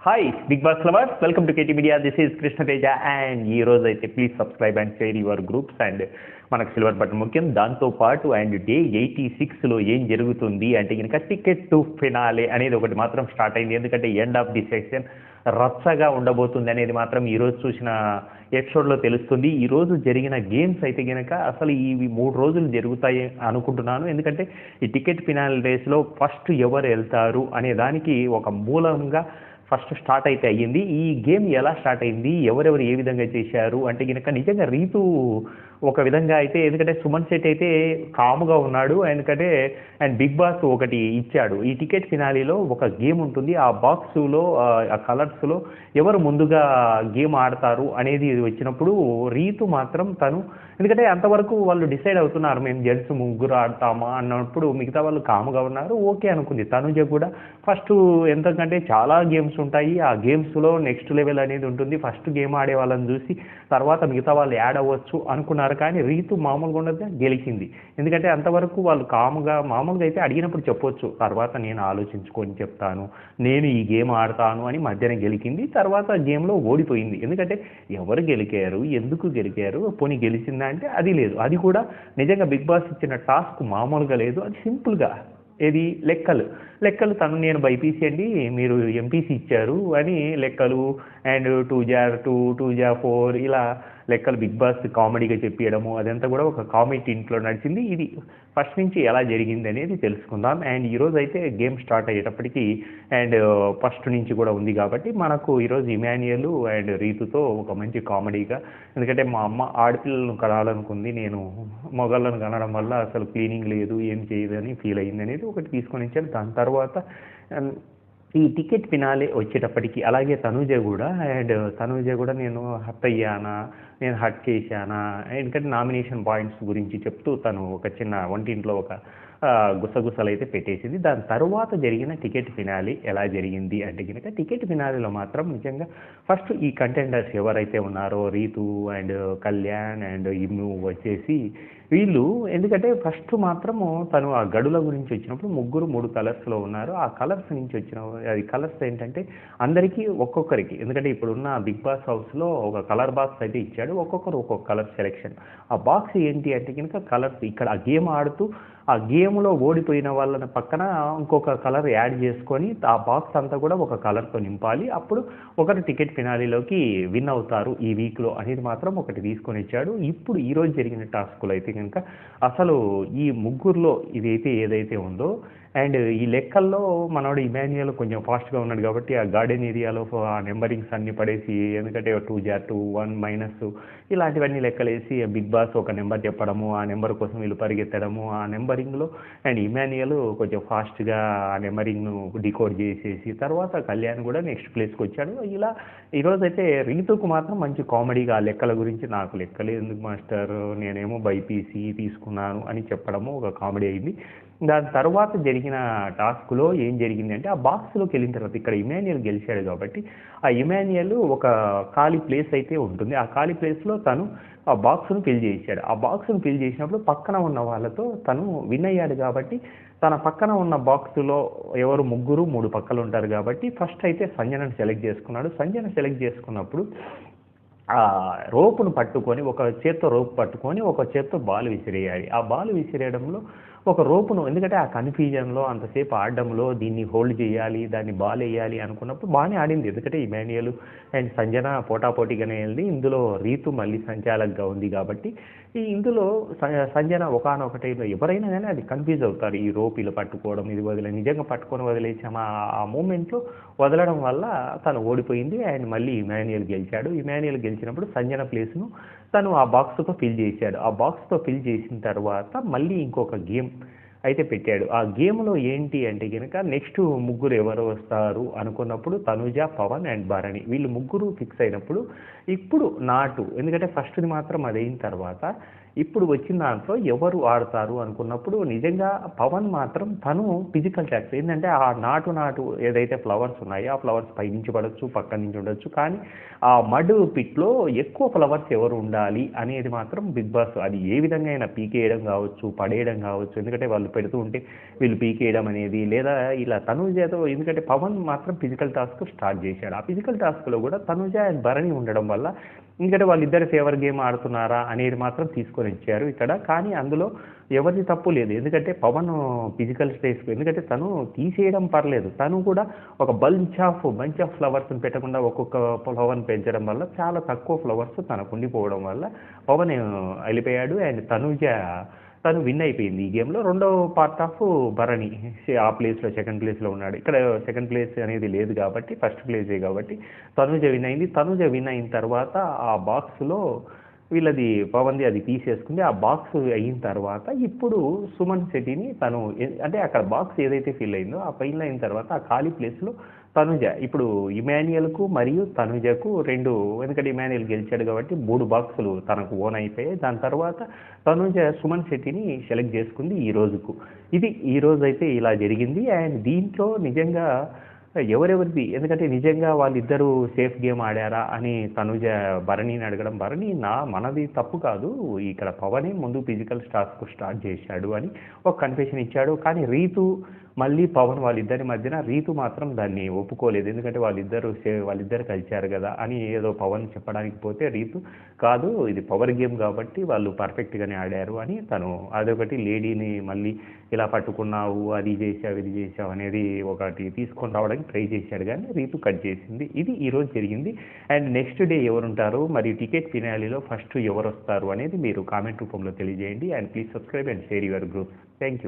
Hi Bigg Boss lovers, welcome to KT media. This is Krishna Teja and ఈ రోజు అయితే please subscribe and share your groups and మనకు silver button ముఖ్యం. దాంతోపాటు and day 86లో ఏం జరుగుతుంది అంటే కనుక టికెట్ టు ఫినాలే అనేది ఒకటి మాత్రం స్టార్ట్ అయింది. ఎందుకంటే ఎండ్ ఆఫ్ ది సెషన్ రచ్చగా ఉండబోతుంది అనేది మాత్రం ఈరోజు చూసిన ఎపిసోడ్లో తెలుస్తుంది. ఈరోజు జరిగిన గేమ్స్ అయితే కనుక అసలు ఇవి 3 రోజులు జరుగుతాయి అనుకుంటున్నాను. ఎందుకంటే ఈ టికెట్ ఫినాల్ రేస్లో ఫస్ట్ ఎవరు వెళ్తారు అనే దానికి ఒక మూలంగా ఫస్ట్ స్టార్ట్ అయితే అయ్యింది. ఈ గేమ్ ఎలా స్టార్ట్ అయింది, ఎవరెవరు ఏ విధంగా చేశారు అంటే కనుక నిజంగా రీతు ఒక విధంగా అయితే, ఎందుకంటే సుమన్ శెట్టి అయితే కాముగా ఉన్నాడు. ఎందుకంటే అండ్ బిగ్ బాస్ ఒకటి ఇచ్చాడు. ఈ టికెట్ ఫినాలీలో ఒక గేమ్ ఉంటుంది. ఆ బాక్సులో ఆ కలర్స్లో ఎవరు ముందుగా గేమ్ ఆడతారు అనేది వచ్చినప్పుడు రీతు మాత్రం తను, ఎందుకంటే అంతవరకు వాళ్ళు డిసైడ్ అవుతున్నారు మేము జెంట్స్ ముగ్గురు ఆడతామా అన్నప్పుడు మిగతా వాళ్ళు కాముగా ఉన్నారు. ఓకే అనుకుంది. తనుజ కూడా ఫస్ట్ ఎందుకంటే చాలా గేమ్స్ ఉంటాయి, ఆ గేమ్స్లో నెక్స్ట్ లెవెల్ అనేది ఉంటుంది. ఫస్ట్ గేమ్ ఆడే వాళ్ళని చూసి తర్వాత మిగతా వాళ్ళు యాడ్ అవ్వచ్చు అనుకున్నారు. కానీ రీతు మామూలుగా ఉండదు, గెలిచింది. ఎందుకంటే అంతవరకు వాళ్ళు మామూలుగా అయితే అడిగినప్పుడు చెప్పొచ్చు, తర్వాత నేను ఆలోచించుకొని చెప్తాను, నేను ఈ గేమ్ ఆడతాను అని మధ్యన గెలిచింది. తర్వాత గేమ్లో ఓడిపోయింది. ఎందుకంటే ఎవరు గెలికారు, ఎందుకు గెలికారు, పోనీ గెలిచిందా అంటే అది లేదు. అది కూడా నిజంగా బిగ్ బాస్ ఇచ్చిన టాస్క్ మామూలుగా లేదు. అది సింపుల్గా ఏది లెక్కలు తను నేను బైపీసీ అండి, మీరు ఎంపీసీ ఇచ్చారు అని లెక్కలు అండ్ 2+2 2+4 ఇలా లెక్కలు బిగ్ బాస్ కామెడీగా చెప్పియడము అదంతా కూడా ఒక కామెడీ ఇంట్లో నడిచింది. ఇది ఫస్ట్ నుంచి ఎలా జరిగింది అనేది తెలుసుకుందాం. అండ్ ఈరోజు అయితే గేమ్ స్టార్ట్ అయ్యేటప్పటికి అండ్ ఫస్ట్ నుంచి కూడా ఉంది కాబట్టి మనకు ఈరోజు ఇమాన్యుయల్ అండ్ రీతుతో ఒక మంచి కామెడీగా, ఎందుకంటే మా అమ్మ ఆడపిల్లలను కనాలనుకుంది, నేను మొగళ్ళను కనడం వల్ల అసలు క్లీనింగ్ లేదు ఏం చేయదు అని ఫీల్ అయింది అనేది ఒకటి తీసుకొని ఇచ్చాడు. దాని తర్వాత ఈ టికెట్ ఫినాలే వచ్చేటప్పటికి అలాగే తనూజ కూడా నేను హర్ట్ అయ్యానా, నేను హర్ట్ చేశానా, ఎందుకంటే నామినేషన్ పాయింట్స్ గురించి చెప్తూ తను ఒక చిన్న వంటింట్లో ఒక గుసగుసలు అయితే పెట్టేసింది. దాని తర్వాత జరిగిన టికెట్ ఫినాలే ఎలా జరిగింది అంటే కనుక టికెట్ ఫినాలేలో మాత్రం నిజంగా ఫస్ట్ ఈ కంటెండర్స్ ఎవరైతే ఉన్నారో రీతు అండ్ కళ్యాణ్ అండ్ ఇమ్ము వచ్చేసి వీళ్ళు, ఎందుకంటే ఫస్ట్ మాత్రము తను ఆ గడుల గురించి వచ్చినప్పుడు ముగ్గురు 3 కలర్స్లో ఉన్నారు. ఆ కలర్స్ నుంచి వచ్చిన అది కలర్స్ ఏంటంటే అందరికీ ఒక్కొక్కరికి, ఎందుకంటే ఇప్పుడున్న బిగ్ బాస్ హౌస్లో ఒక కలర్ బాక్స్ అయితే ఇచ్చాడు, ఒక్కొక్కరు ఒక్కొక్క కలర్ సెలెక్షన్. ఆ బాక్స్ ఏంటి అంటే కనుక కలర్స్, ఇక్కడ ఆ గేమ్ ఆడుతూ ఆ గేమ్లో ఓడిపోయిన వాళ్ళని పక్కన ఇంకొక కలర్ యాడ్ చేసుకొని ఆ బాక్స్ అంతా కూడా ఒక కలర్తో నింపాలి. అప్పుడు ఒకరు టికెట్ ఫినాలీలోకి విన్ అవుతారు ఈ వీక్లో అనేది మాత్రం ఒకటి తీసుకొని ఇచ్చాడు. ఇప్పుడు ఈరోజు జరిగిన టాస్కులు అయితే కనుక అసలు ఈ ముగ్గురులో ఇదైతే ఏదైతే ఉందో అండ్ ఈ లెక్కల్లో మనోడు ఇమాన్యుయల్ కొంచెం ఫాస్ట్గా ఉన్నాడు కాబట్టి ఆ గార్డెన్ ఏరియాలో ఆ నెంబరింగ్స్ అన్ని పడేసి, ఎందుకంటే 2+2 1 మైనస్ ఇలాంటివన్నీ లెక్కలేసి బిగ్ బాస్ ఒక నెంబర్ చెప్పడము, ఆ నెంబర్ కోసం వీళ్ళు పరిగెత్తడము, ఆ నెంబరింగ్లో అండ్ ఇమాన్యుయల్ కొంచెం ఫాస్ట్గా ఆ నెంబరింగ్ను డికోడ్ చేసేసి తర్వాత కళ్యాణ్ కూడా నెక్స్ట్ ప్లేస్కి వచ్చాడు. ఇలా ఈరోజైతే రీతుకు మాత్రం మంచి కామెడీగా ఆ లెక్కల గురించి, నాకు లెక్కలే ఎందుకు మాస్టర్, నేనేమో బైపీసీ తీసుకున్నాను అని చెప్పడము ఒక కామెడీ అయింది. దాని తర్వాత జరిగిన టాస్క్లో ఏం జరిగింది అంటే ఆ బాక్స్లోకి వెళ్ళిన తర్వాత ఇక్కడ ఇమాన్యుయల్ గెలిచాడు కాబట్టి ఆ ఇమాన్యుయల్ ఒక ఖాళీ ప్లేస్ అయితే ఉంటుంది. ఆ ఖాళీ ప్లేస్లో తను ఆ బాక్స్ను ఫిల్ చేశాడు. ఆ బాక్స్ను ఫిల్ చేసినప్పుడు పక్కన ఉన్న వాళ్ళతో తను విన్ అయ్యాడు కాబట్టి తన పక్కన ఉన్న బాక్స్లో ఎవరు ముగ్గురు 3 పక్కలు ఉంటారు కాబట్టి ఫస్ట్ అయితే సంజనను సెలెక్ట్ చేసుకున్నాడు. సంజన సెలెక్ట్ చేసుకున్నప్పుడు ఆ రోపును పట్టుకొని, ఒక చేత్తో రోపు పట్టుకొని ఒక చేత్తో బాల్ విసిరేయాలి. ఆ బాల్ విసిరేయడంలో ఒక రోపును, ఎందుకంటే ఆ కన్ఫ్యూజన్లో అంతసేపు ఆడడంలో దీన్ని హోల్డ్ చేయాలి, దాన్ని బాల్ వేయాలి అనుకున్నప్పుడు బాగానే ఆడింది. ఎందుకంటే ఇమాన్యుయల్ అండ్ సంజన పోటాపోటీగానే వెళ్ళి, ఇందులో రీతు మళ్ళీ సంచాలకుగా ఉంది కాబట్టి ఇందులో సంజన ఒకానొక టైంలో ఎవరైనా కానీ అది కన్ఫ్యూజ్ అవుతారు, ఈ రోప్ ఇలా పట్టుకోవడం ఇది వదిలే, నిజంగా పట్టుకొని వదిలేసామా ఆ మూమెంట్లో వదలడం వల్ల తను ఓడిపోయింది. అండ్ మళ్ళీ ఇమాన్యుయల్ గెలిచాడు. ఇమాన్యుయల్ గెలిచినప్పుడు సంజన ప్లేస్ను తను ఆ బాక్స్తో ఫిల్ చేశాడు. ఆ బాక్స్తో ఫిల్ చేసిన తర్వాత మళ్ళీ ఇంకొక గేమ్ అయితే పెట్టాడు. ఆ గేమ్లో ఏంటి అంటే కనుక నెక్స్ట్ ముగ్గురు ఎవరు వస్తారు అనుకున్నప్పుడు తనుజ, పవన్ అండ్ భరణి వీళ్ళు ముగ్గురు ఫిక్స్ అయినప్పుడు ఇప్పుడు నాటు, ఎందుకంటే ఫస్ట్ది మాత్రం అది అయిన తర్వాత ఇప్పుడు వచ్చిన దాంట్లో ఎవరు ఆడతారు అనుకున్నప్పుడు నిజంగా పవన్ మాత్రం తను ఫిజికల్ ట్యాక్స్ ఏంటంటే ఆ నాటు ఏదైతే ఫ్లవర్స్ ఉన్నాయో ఆ ఫ్లవర్స్ పైనుంచి పడవచ్చు పక్క నుంచి ఉండొచ్చు కానీ ఆ మడ్ పిట్లో ఎక్కువ ఫ్లవర్స్ ఎవరు ఉండాలి అనేది మాత్రం బిగ్ బాస్ అది ఏ విధంగా అయినా పీకేయడం కావచ్చు పడేయడం కావచ్చు ఎందుకంటే వాళ్ళు పెడుతూ ఉంటే వీళ్ళు పీకేయడం అనేది లేదా ఇలా తనుజతో ఎందుకంటే పవన్ మాత్రం ఫిజికల్ టాస్క్ స్టార్ట్ చేశాడు ఆ ఫిజికల్ టాస్క్లో కూడా తనుజ అండ్ భరణి ఉండడం వల్ల ఎందుకంటే వాళ్ళిద్దరు ఫేవర్ గేమ్ ఆడుతున్నారా అనేది మాత్రం తీసుకొని ఇచ్చారు ఇక్కడ కానీ అందులో ఎవరిది తప్పు లేదు ఎందుకంటే పవన్ ఫిజికల్ స్టేజ్ ఎందుకంటే తను తీసేయడం పర్లేదు తను కూడా ఒక బంచ్ ఆఫ్ ఫ్లవర్స్ని పెట్టకుండా ఒక్కొక్క ఫ్లవర్ని పెంచడం వల్ల చాలా తక్కువ ఫ్లవర్స్ తనకు ఉండిపోవడం వల్ల పవన్ వెళ్ళిపోయాడు అండ్ తను విన్ అయిపోయింది ఈ గేమ్లో రెండో పార్ట్ ఆఫ్ భరణి ఆ ప్లేస్లో సెకండ్ ప్లేస్లో ఉన్నాడు ఇక్కడ సెకండ్ ప్లేస్ అనేది లేదు కాబట్టి ఫస్ట్ ప్లేసే కాబట్టి తనుజ విన్ అయింది తనుజ విన్ అయిన తర్వాత ఆ బాక్స్లో వీళ్ళది పవన్ది అది తీసేసుకుంది ఆ బాక్స్ అయిన తర్వాత ఇప్పుడు సుమన్ శెట్టిని తను అంటే అక్కడ బాక్స్ ఏదైతే ఫిల్ అయిందో ఆ ఫిల్ అయిన తర్వాత ఆ ఖాళీ ప్లేస్లో తనుజ ఇప్పుడు ఇమాన్యుయల్కు మరియు తనుజకు రెండు ఎందుకంటే ఇమాన్యుయల్ గెలిచాడు కాబట్టి 3 బాక్సులు తనకు ఓన్ అయిపోయాయి దాని తర్వాత తనుజ సుమన్ శెట్టిని సెలెక్ట్ చేసుకుంది ఈ రోజుకు ఇది ఈ రోజు అయితే ఇలా జరిగింది అండ్ దీంట్లో నిజంగా ఎవరెవరిది ఎందుకంటే నిజంగా వాళ్ళిద్దరూ సేఫ్ గేమ్ ఆడారా అని తనుజ భరణిని అడగడం భరణి మనది తప్పు కాదు ఇక్కడ పవనే ముందు ఫిజికల్ టాస్క్ స్టార్ట్ చేశాడు అని ఒక కన్ఫెషన్ ఇచ్చాడు కానీ రీతు మళ్ళీ పవన్ వాళ్ళిద్దరి మధ్యన రీతు మాత్రం దాన్ని ఒప్పుకోలేదు ఎందుకంటే వాళ్ళిద్దరు కలిశారు కదా అని ఏదో పవన్ చెప్పడానికి పోతే రీతు కాదు ఇది పవర్ గేమ్ కాబట్టి వాళ్ళు పర్ఫెక్ట్గానే ఆడారు అని తను అదొకటి లేడీని మళ్ళీ ఇలా పట్టుకున్నావు అది చేసావు ఇది చేసావు అనేది ఒకటి తీసుకొని రావడానికి ట్రై చేశాడు కానీ రీతు కట్ చేసింది ఇది ఈరోజు జరిగింది అండ్ నెక్స్ట్ డే ఎవరుంటారు మరియు టికెట్ ఫినాలీలో ఫస్ట్ ఎవరు వస్తారు అనేది మీరు కామెంట్ రూపంలో తెలియజేయండి and please subscribe and share your group thank you